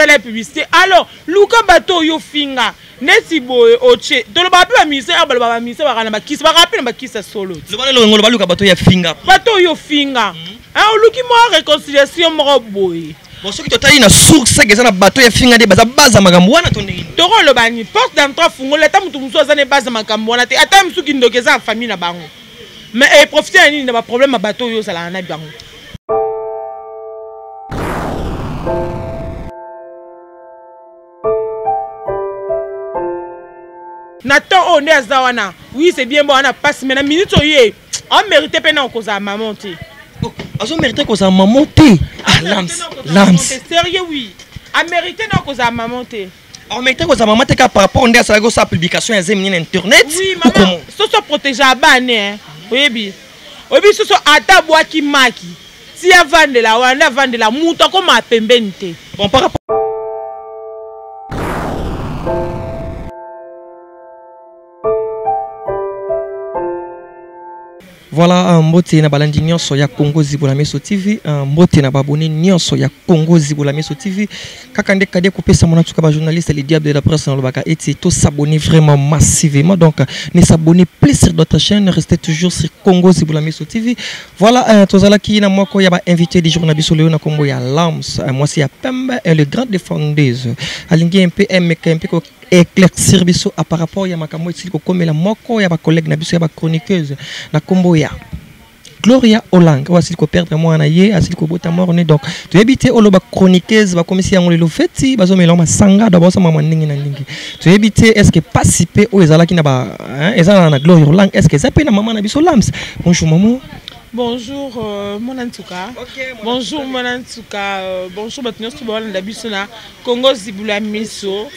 la publicité. Alors, Luka bateau yo finga. Nesi boy oche. To le bapi ba ministère ba ministère ba kana ba kiss ba rappel ba kiss solo. Le bana lo ngolo ba Luka bateau ya finga. Bateau yo finga. Ah luki mo réconciliation mo boy. Bon ce qui totali na source que ça na bateau ya finga de baza baza makambo wana to ndenge. To lo bani porte d'entrée fungola ta mutu muso za ne baza makambo wana te ata musuki ndokeza famille na bango. Mais profiter ni na problème ba bateau yo sala na bango. Nathan on est zawana. Oui, c'est bien bon on a passé mais la minute oye. On mérite pas non cause à maman té. Oh, azo mérite cause à maman té. Ah lams. Sérieux oui. A mérité non cause à maman té. On mérite cause à maman té par rapport on est à sa publication ya zemini na internet. Oui, maman. So protéger à bané hein. Oui bi. Oui bi so ata bois qui maki. Si ya vendre la wana vendre la muto comme a pembeni té. Bon par rapport voilà mbote na balandi nyonso ya Congo Zibola Meso TV mbote na babone nyonso ya Congo Zibola Meso TV kaka nde kade kopesa mona tuka ba journaliste les diables de la presse dans baka et to s'abonner vraiment massivement donc ne s'abonner plus sur notre chaîne restez toujours sur Congo Zibola Meso TV voilà tozala ki na moko ya ba invité du journal biso leo na kombo ya Lams moi c'est ya Pembe et le grand défendeuse alingi un peu ko éclaircir biso par rapport ya makambo ici ko komela moko ya ba collègue na biso ya ba chroniqueuse na kombo ya Gloria Olang voici ko perdre moi na ye asili ko bota morne donc tu éviter oloba chroniqueuse ba komisi ya ngolelo feti bazo mela masanga d'abord ça maman ndingi na ndingi tu éviter est-ce que participer au ezala ki na ba ezala na Gloria Olang est-ce que ça pe na maman na biso Lams bonjour maman. Bonjour mon Antouka. Okay, bonjour mon Antouka. Bonjour Batnos Tubawana Bisona. Congo Zibola Meso.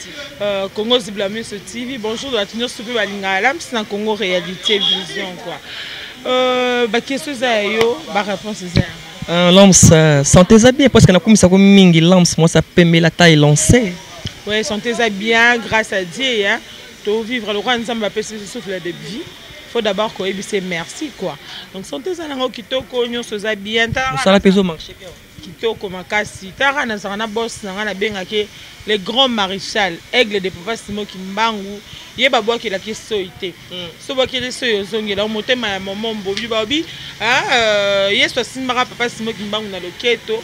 Congo Zibola Meso TV. Bonjour Batnos Tubawana Lams na Congo Réalité Vision quoi. Ba question za yo, ba réponse za. Lams santé za bien parce que na komisa ko mingi Lams moi ça permet la taille lancée. Ouais, santé za bien grâce à Dieu hein. To vivre le roi ensemble va se souffle de vie. Faut d'abord qu'on ait merci quoi. Donc santé ça nango kitoko nyonso za bien ta. Ça la peso marché bien. Kitoko makasi tara na zana boss na ngana benga ke le grand maréchal aigle de papa Simo Kimbangu yeba boki la kisoité. So boki le soyo zongela motema ya maman bobi babi yeso simbara papa Simo Kimbangu na loketo.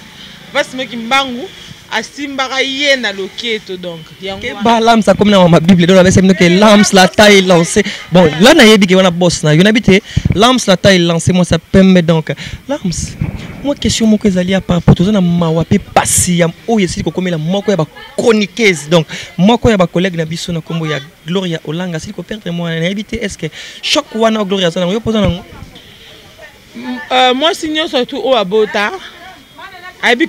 Papa Simo Kimbangu asimbara ye na loketo donc ba Lams ça comme dans ma bible donc avec c'est que Lams la taille lancée bon là na yebi ke wana boss na yona bité Lams la taille lancée moi ça permet donc Lams moi question moko ezali à par pour na mawape pasi ya o yesi ko komela moko ya ba chroniqueuse donc moko ya ba collègue na biso na kombo ya Gloria Olanga si ko perdre moi na yebi est-ce que choc wana Gloria ça na yo posa na moi signons surtout au abota.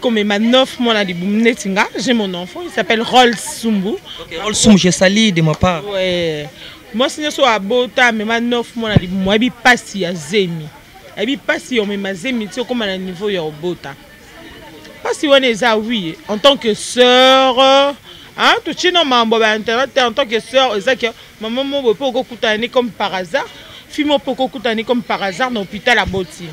Comme ma 9 mois di Bumnetinga, j'ai mon enfant, il s'appelle Rolls Sumbu. Okay, Rolls Sumbu, je salue de ma part. Ouais. Moi, si je suis à Bota, mais ma 9 mois di moi, je passe à Zemi. Je passe à ma Zemi, tu sais comment à niveau ya Bota. Parce que on est à oui, en tant que sœur, hein, tu sais non mambo internet en tant que sœur, c'est que maman mo peut ko kutani comme par hasard, fille mo peut ko kutani comme par hasard dans l'hôpital à Boti.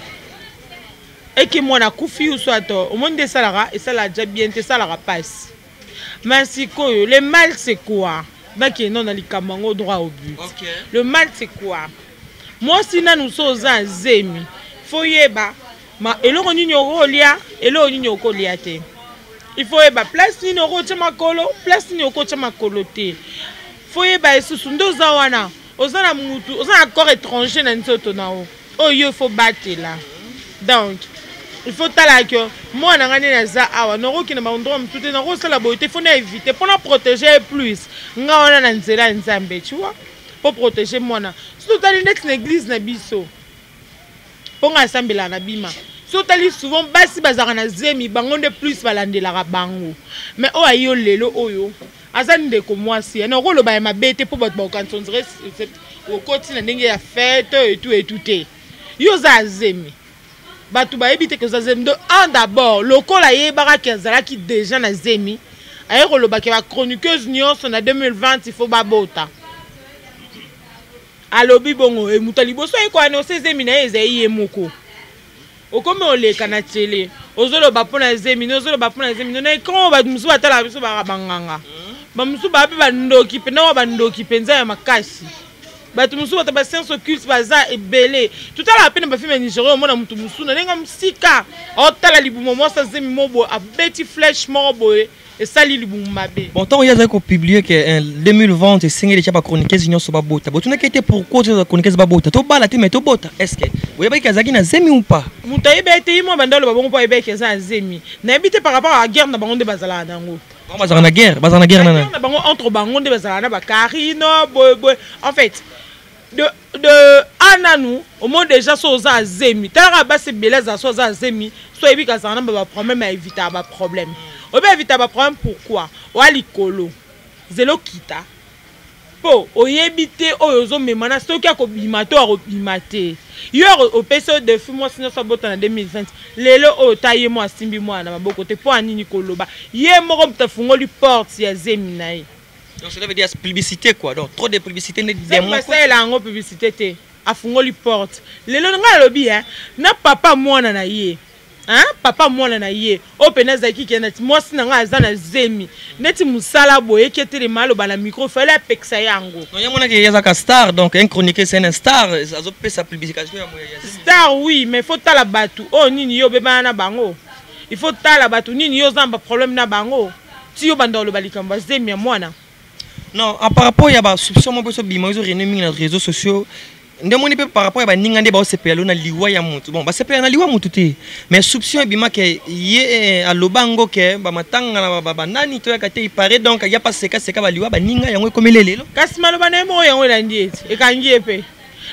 Et que moi, je suis au monde des salariés, et ça l'a déjà bien, ça l'a passe. Mais si le mal, c'est quoi? Donc, non, on a les droit au but. Okay. Le mal, c'est quoi? Moi, si nous sommes en Zemi, il faut y avoir. Et là, on y a et là, on y a il faut y avoir place ni no ma colo, place ni no ma coloté. Il faut y avoir ce sont deux awana. Aux accords étrangers dans notre nao. Oh, il faut battre là. Donc, il faut que moi, je suis awa noro qui n'a pas tout est dans la beauté, il faut éviter pour protéger plus. On a tu vois, pour protéger moi. Surtout dans l'église na biso. Pour assembler la bima. Surtout souvent basi bazara na zemi bangonde plus balande la bango. Mais oh ayo lelo oyo. Azan de ko moi si na rolo ba ma bête pour votre quand on dirait au côté na ndenge ya fête et tout. Yo za zemi. Batu ba ebite que zemi de un d'abord lokola yebara kezala ki déjà na zemi. Ayo koloba ke ba chroniqueuse nyonso na 2020 il faut babota. Alobi bongo e mutaliboso e ko ano sezemi na ezai ye moko. Okome oleka na télé ozoloba pona zemi ozoloba pona zemi na quand ba musu batala biso ba banganga ba musu ba pe bandoki pe na bandoki penza ya makasi batu musu bata ba science occulte baza ebele tout à la peine ba filme Nigeria o mona mutu musu na nga msika o tala libumo mo sa zemi mobo a beti flash mobo et ça li libumo mabe bon tant il y a qu'on publié que 2020 et signé déjà pas chroniquer union so ba bota bon tu n'as été pourquoi tu chroniquer ba bota to bala te mais to bota est-ce que vous avez kazaki na zemi ou pas muta ibete imo bandalo ba bongo pa ibeke za zemi na ebite par rapport à guerre na bango de bazala nango bazana na guerre nana na bango entre bango de bazala na ba Karino en fait de ananou au moins déjà so za zemi tara ba se beleza so za zemi so ebika za na ba problème à éviter ba problème on peut éviter ba problème pourquoi wali kolo zelo kita po oyebite oyozo memana stoki akobimata akobimate yo au peso de fumo sino so bota na 2020 lelo o taye mo asimbi mo na maboko te po anini koloba ye moko mtafungoli porte ya zemi na ye. Donc ça veut dire publicité quoi. Donc trop de publicité n'est des mots. C'est la ngo publicité te afungoli porte. Lelo nga lobi na papa mwana na ye. Hein papa mwana na ye. O peneza ki kenati moi sina nga azana zemi. Neti musala boye ketele malo bana micro fallait apeksa yango. Non yamona ke yazaka star donc un chroniqueur c'est un star azo pe sa publication ya moya. Star oui mais faut tala batu. Oh nini yo beba na bango. Il faut tala batu nini yo zamba problème na bango. Ti yo banda lo balikamba zemi ya mwana. Non, par rapport à la soupçon, moi, je suis renommé dans les réseaux sociaux. Par rapport à Ningande, c'est na liwa ya mutu. Bon, c'est na liwa mutu mais soupçon est bien que yé à lobango que matanga na nani to ya kate il paraît donc il y a pas seka ba liwa ba ninga yango comme lelo. Kasima bana mo yango la ndieti e kangi epe.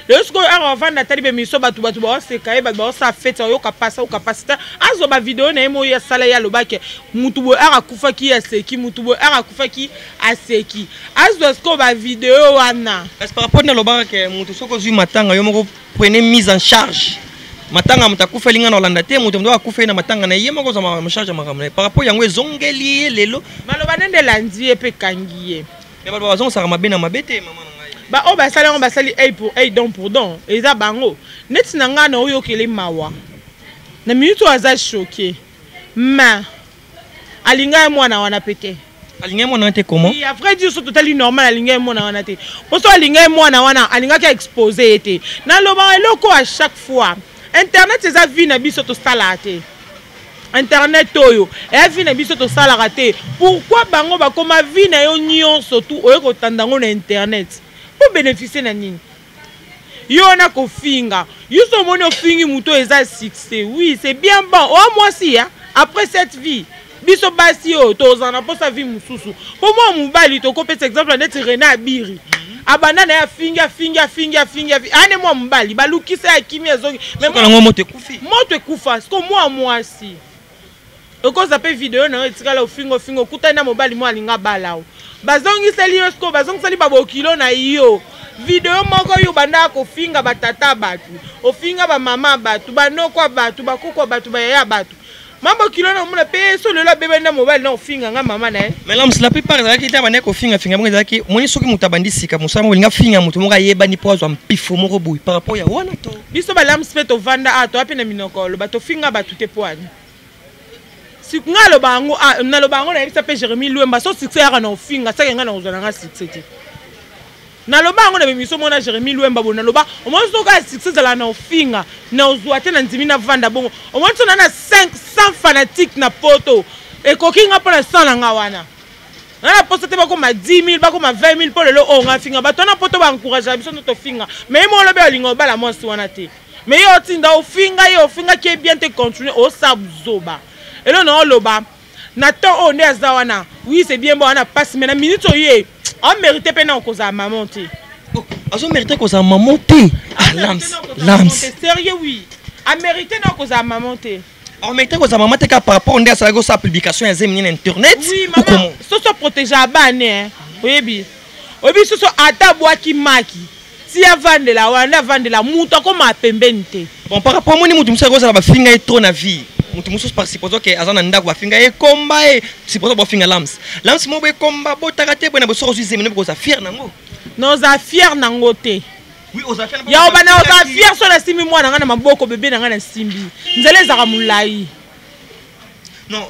Lorsque on va na talibe miso batu ba seka ba sa fête yo kapasa o capacité azo ba vidéo na mo ya sala ya lobake mutu bo ara kufa ki ya seki mutu bo ara kufa ki aseki azo sko ba vidéo wana. Est-ce par rapport na lobake mutu soko zui matanga yo moko prenez mise en charge. Matanga mutakufa linga na Holanda te mutu ndo akufa na matanga na yema ko za ma charge makamna par rapport yango ezongeli lelo maloba nende landi epe kangiye mais ba bazon sa mabe na mabete mama. Ba o ba sali œil pour œil don pour don eza bango neti na nga na oyo kele mawa na minute aza choqué ma alinga mwana wana pete alinga mwana te comment il a vrai dire so totally normal alinga mwana wana te poso alinga mwana wana alinga ka exposer ete na loba eloko à chaque fois internet eza vie na biso to sala te internet oyo e vie na biso to sala te pourquoi bango ba koma vie na yo nyonso tout oyo ko tandango na internet pour bénéficier na nini yo na ko finga yuso moni ofingi muto eza succès oui c'est bien bon oh moi aussi après cette vie biso basi o tozana po sa vie mususu po moi mubali to ko pesa exemple net René Abiri abana na ya finga ane moi mubali balukisa ya kimia zongi mais moi moto kufa parce que moi si oko za pe vidéo na etikala ofingo kutana mobali mo alinga balao bazongi sali yosko bazongi sali babokilo na iyo video moko yo banda ko finga batata batu ofinga ba mama batu banoko batu bakoko batu bayaya batu mambo kilo na mona pe so lelo bebe na mobile na ofinga nga mama na mais là la plupart za ki ta bana ko finga bongo za ki moni soki mutabandi sika musama olinga finga mutu moka yeba ni pozo mpifo moko boy par rapport ya wana to biso ba lam spet ovanda ato apena minoko lo bato finga batu te poani nga lo bango na lo bango na yebisa pe Jérémy Luemba so succès ya na ofinga sa nga na ozana nga succès te na lo bango na bemiso mona Jérémy Luemba bona lo ba o mo so ka succès la na ofinga na ozwa te na nzimi na vanda bongo o mo so na 500 fanatiques na poto e kokinga pona 100 na nga wana na poste te ba ko ma 10000 ba ko ma 20000 po lelo o nga finga ba tona poto ba encourager biso to finga mais mo lo be olingo bala mo si wana te mais yo tinda ofinga qui est bien te continuer o sabzoba. Et là, non, loba. Nathan, on est à wana. Oui, c'est bien bon, on a passé. Mais la minute, on mérite pas non cause à maman. On mérite cause à maman. Ah, lams. Sérieux, oui. On mérite non cause à maman. On mérite cause à maman par rapport à sa publication sur internet. Oui, maman. Ce soit protégé à bané. Oui, bien. Oui, ce soit à ta boîte qui maki. Si y a vendre la, on a vendre la. Mouton comme à pembente. Bon, par rapport à moi, nous sommes ça va finir trop na vie. Mutu par supposons que azana ndako ba finga e komba e supposons ba finga lams mo be komba bo takate bona bo so zimene ko za fier nango non za fier nango te oui oza fier ya obana oza fier so la simi mwana ngana maboko bebe na ngana simbi nzele za ka mulai Non.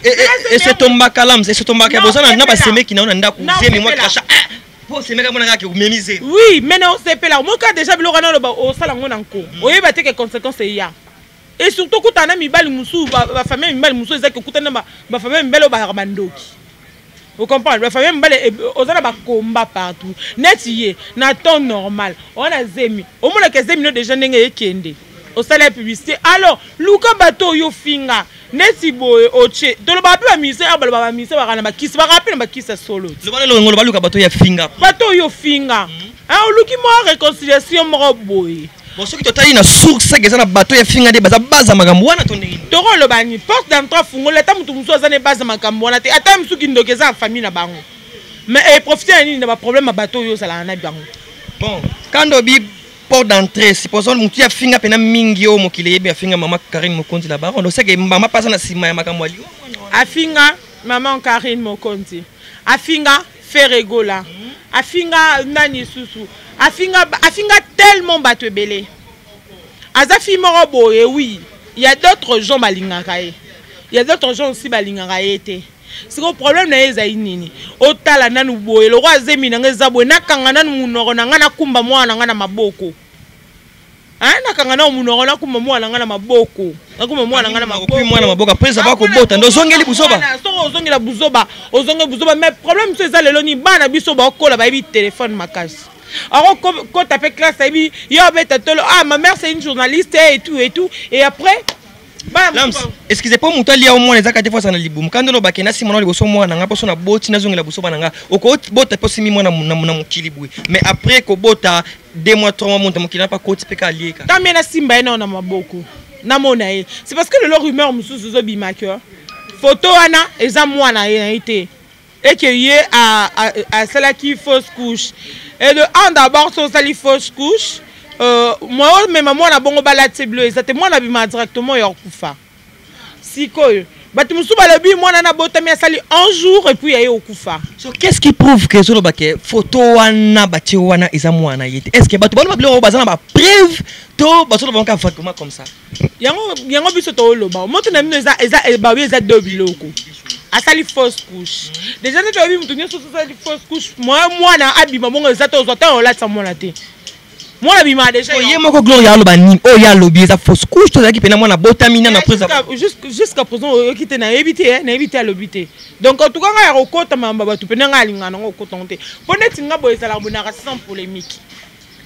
Et c'est ton bacalam, c'est ton bacalam. Ça n'a pas semé qui n'a pas ndako. Zemi moi cracha. Pour c'est mega monaka ou mémiser. Oui, mais non c'est pas là. Moi quand déjà bilorana le ba au sala ngona nko. Oye ba te que conséquences ya. Et surtout quand on a mis bali musu ba famille mi bali musu ezaki kutana ba famille mi balo ba bandoki. Vous comprenez? La famille mi bali ozana ba combat partout. Netiye na temps normal. On a zemi. Au moins que zemi no déjà ndenge ekende. Au salaire publicité. Alors, Luka bateau yo finga. Neti boye oche. To le ba pe mise abalo ba mise ba kana ba kisi ba rappeler ba kisa solo. Le bale lo ngolo ba Luka bateau ya finga. Bateau yo finga. Ah luki mo réconciliation mo boye. Bon ce qui totali na source que ça na bateau ya finga de baza makambo wana to ndenge. Toro lo bani porte d'entrée fungola ta mutu muso azane baza makambo wana te ata musu kindokeza famille na bango. Mais profiter ni na ba problème bateau yo sala na bango. Bon, quand obi porte d'entrée, supposons mutu ya finga pena mingi o mokile yebi ya finga mama Karine Mokonzi la ba. On sait que mama passa na sima ya makambo ali. Afinga maman Karine Mokonzi. Afinga Ferregola. Afinga nani susu. Afinga tellement bateau belé. Azafi moro boye oui. Il y a d'autres gens balingakaye. Il y a d'autres gens aussi balingakaye te. C'est le problème na ezai nini. Otala nanu boye le roi zemi na ngeza boye nakanga nanu munoro na ngana kumba mwana ngana maboko. Ah nakanga na munoro na kumba mwana ngana maboko. Nakuma mwana ngana maboko. Puis mwana maboko après ça va ko bota ndo zongeli buzoba. Soko ozongela buzoba, ozonge buzoba mais problème c'est ça lelo ni bana biso ba kola ba bi téléphone makasi. Alors quand tu as classe abi yo beta tolo ah ma mère c'est une journaliste et tout et après Lams, excusez pas mon talia au moins les akate fois ça na libum quand lo bakena si mona liboso mwana nga poso na boti na zongela buso bana nga oko bota posi mi mwana na mukili bui mais après ko bota 2 mois 3 mois monta mukili pa koti peka lieka tamé na simba ena na maboko na mona e c'est parce que le rumeur mususu zo bimaka photo ana eza mwana e été et que yé à celle qui fausse couche et de un d'abord sur celle fausse couche moi même moi na bongo balate bleu c'était moi na bima directement ya kufa siko batu musu balabi moi na botami asali un jour et puis ya okufa. So qu'est-ce qui prouve que zo bake photo wana bati wana eza mwana yete est-ce que batu balo bablo bazana ba preuve to baso ba nka fakuma comme ça yango biso to loba moto na mino eza ba wi eza do biloko asali fausse couche déjà tu as vu mutu nyoso asali fausse couche moi na abima bongo eza to zota on la tsamona te. Moi la bima déjà oye moko gloria lo bani o ya lobi eza fausse couche to zaki pena mwana botamina na presa jusqu'à présent okite na éviter à l'obité donc en tout cas ya rokota mamba batu pena nga linga ngo kotonte poneti nga boye sala bonaka sans polémique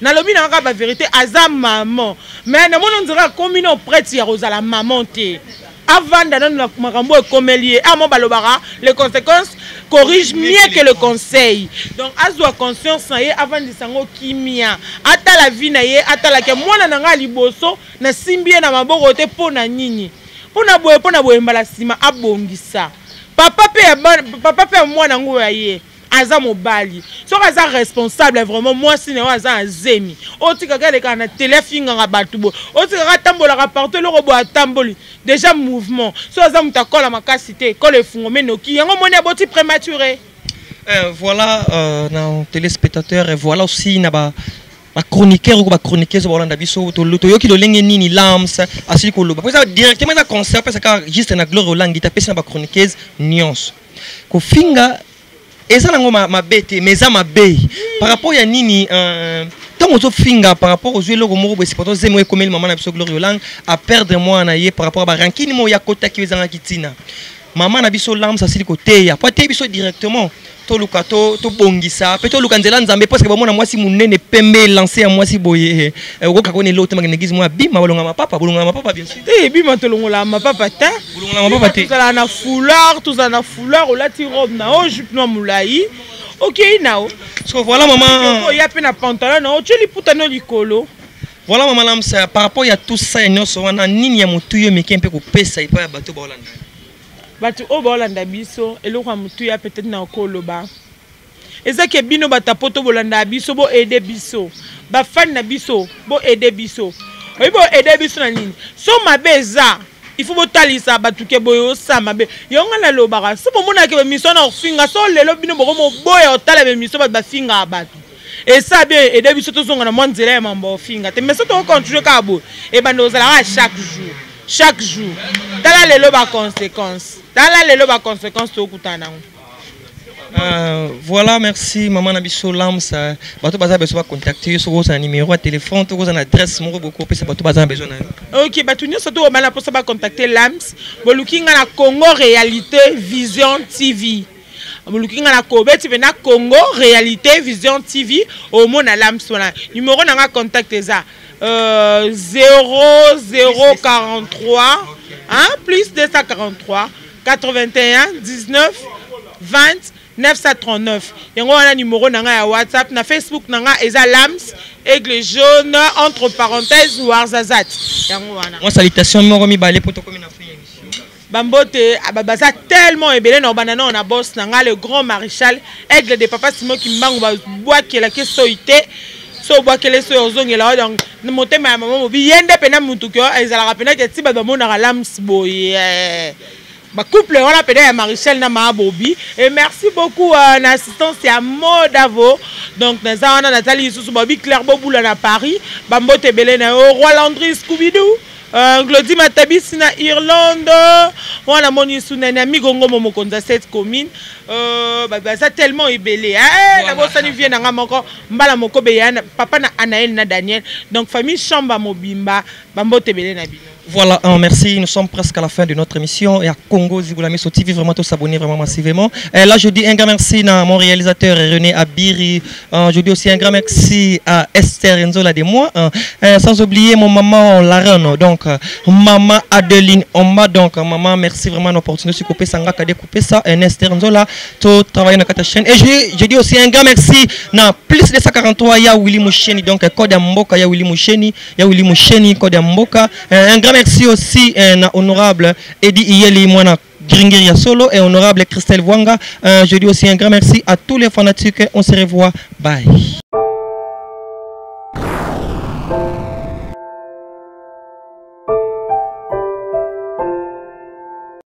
na lobi na nga ba vérité aza maman mais na mono ndira commune prêtre ya rozala maman te avant d'aller dans makambo ekomelie à mon balobara les conséquences corrigent mieux que le conseil donc azwa conscience na ye avant de sango kimia ata la vie na ye ata la ke mwana na nga liboso na simbie na maboko te pona nini pona boye mbala sima abongisa papa pe mwana ngo ya ye aza mobali so aza responsable vraiment moi si na aza azemi otika kale kana téléfinga nga batubo otika tambola ka partout le robot atamboli déjà mouvement so aza mutakola makasi te ko le fungo menoki yango moni aboti prématuré. Voilà nos téléspectateurs et voilà aussi na ba chroniqueur ou ba chroniqueuse bolanda biso to yoki lo lenge nini lams asili ko lo parce que directement ça concert parce que juste na gloire olangi ta pesa na ba chroniqueuse nuance ko finga eza nango mabete mais eza mabe par rapport ya nini tant aux finga par rapport aux yeux loko moko besi poto zemo ekomeli maman na biso gloire olang a perdre moi na ye par rapport ba rankini mo ya kota ki ezanga kitina maman na biso lams asili ko teya po te biso directement to lukato to bongisa pe to lukanzela nzambe parce que ba mona mwasi munene pembe lancer ya mwasi boye okoka kone lote magana gizi mwa bima bolonga mapapa bien sûr bima to longola mapapa ta bolonga mapapa te tout ça na foulard o lati robe na o jupe no mulai OK nao so voilà maman ya pe na pantalon na o cheli putano likolo voilà maman lams par rapport à tout ça nyonso wana nini ya mutu yo mekempe ko pesa ipa ya bato ba Holanda batu o bolanda biso eloko mutu ya peut-être na koloba ezake bino batapoto bolanda biso bo aider biso ba fan na biso bo aider biso bo aider biso na nini so mabeza il faut botalisa batuke boyo sa mabe yonga na lobaka so bomona ke mission na finga so lelo bino boko mo boya otala be mission ba finga batu et ça bien aider biso to zonga na mwanzela ya mambo finga te mais so to continuer ka bo e bando zala chaque jour chaque jour. Dans la lelo ba conséquence. Dans la lelo ba conséquence to kutana. Voilà, merci maman Nabiso Lams. Bato baza besoin de contacter sur un numéro de téléphone, sur une adresse, moi beaucoup plus bato baza besoin. OK, bato nyo surtout on a pour ça ba contacter Lams. Bolukinga na Congo Réalité Vision TV. Bolukinga na Kobe tu na Congo Réalité Vision TV au mona Lams wana. Numéro na contacter ça 0043 hein plus 243 81 19 20 939. Yango wana numéro nanga ya WhatsApp na Facebook nanga eza Lams Aigle Jaune entre parenthèses Warzazat. Yango wana. Moi salutation moko mibale poto komi na fin émission. Bambote ababaza tellement ebele na banana on a boss nanga le grand maréchal Aigle de papa Simon Kimbangu ba boakela ke soité. So boakele so ozongela donc motema ya maman mobi yende pena mutu ko ezala rapena ke tiba ba mona Lams boye. Ba couple on a pédé à Marichel na Mabobi et merci beaucoup en assistance à Modavo donc nous avons Nathalie sous Bobby Claire Boboula na Paris Bambote Belé na Roi Landry Scooby-Doo Glody Matabisi na Irlande on a moni sunana Migongo Momokonza cette commune ça tellement ébélé hein la bossa ni vient na moko mbala moko beyana papa na Anaël na Daniel donc famille Chamba Mobimba Bambote Belé na bino. Voilà, merci. Nous sommes presque à la fin de notre émission. Et à Congo Ziboulamé TV, vraiment tous s'abonner vraiment massivement. Et là, je dis un grand merci à mon réalisateur René Abiri. Je dis aussi un grand merci à Esther Enzola de moi. Sans oublier mon maman Larano. Donc, maman Adeline Omba. Donc, maman, merci vraiment l'opportunité de couper ça. De couper ça. Et Esther Enzola, tout travailler dans cette chaîne. Et je dis aussi un grand merci à plus de 143. Il y a Willy Moucheni. Donc, Code Mboka, il y a Willy Moucheni. Il y a Willy Moucheni, Code Mboka. Un grand merci aussi à honorable Eddie Iyeli Mwana Gringiria Solo et honorable Christelle Wanga. Je dis aussi un grand merci à tous les fanatiques. On se revoit. Bye.